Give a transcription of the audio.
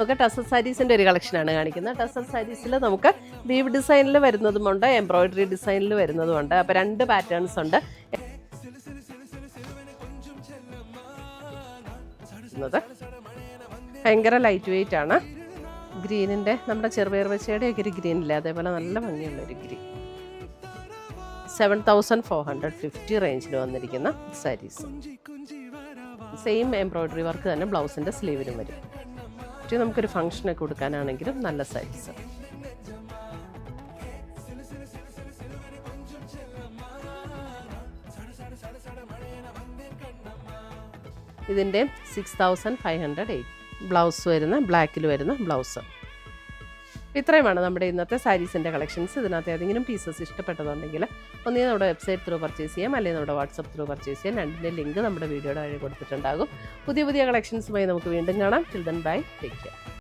നമുക്ക് ടസർ സാരീസിൻ്റെ ഒരു കളക്ഷനാണ് കാണിക്കുന്നത്. ടസർ സാരീസിൽ നമുക്ക് വീവ് ഡിസൈനിൽ വരുന്നതുമുണ്ട്, എംബ്രോയിഡറി ഡിസൈനിൽ വരുന്നതുമുണ്ട്. അപ്പോൾ 2 പാറ്റേൺസ് ഉണ്ട്. ഭയങ്കര ലൈറ്റ് വെയിറ്റ് ആണ്. ഗ്രീനിൻ്റെ നമ്മുടെ ചെറുപയർ വെച്ചയുടെ ഒക്കെ ഒരു ഗ്രീൻ ഇല്ലേ, അതേപോലെ നല്ല ഭംഗിയുള്ളൊരു ഗ്രീൻ. 7450 റേഞ്ചിൽ വന്നിരിക്കുന്ന സാരീസ്. സെയിം എംബ്രോയിഡറി വർക്ക് തന്നെ ബ്ലൗസിൻ്റെ സ്ലീവിലും വരും. നമുക്കൊരു ഫംഗ്ഷനൊക്കെ കൊടുക്കാനാണെങ്കിലും നല്ല സാരീസ്. ഇതിൻ്റെ 6508 ബ്ലൗസ് വരുന്ന ബ്ലാക്കിൽ വരുന്ന ബ്ലൗസ്. ഇത്രയുമാണ് നമ്മുടെ ഇന്നത്തെ സാരീസിൻ്റെ കളക്ഷൻസ്. ഇതിനകത്ത് ഏതെങ്കിലും പീസസ് ഇഷ്ടപ്പെട്ടതുണ്ടെങ്കിൽ ഒന്നേ നമ്മുടെ വെബ്സൈറ്റ് ത്രൂ പർച്ചേസ് ചെയ്യാം, അല്ലെങ്കിൽ നമ്മുടെ വാട്സപ്പ് ത്രൂ പർച്ചേസ് ചെയ്യാം. രണ്ടിൻ്റെ ലിങ്ക് നമ്മുടെ വീഡിയോയുടെ വഴി കൊടുത്തിട്ടുണ്ടാകും. പുതിയ കളക്ഷൻസുമായി നമുക്ക് വീണ്ടും കാണാം. Till then bye, take care.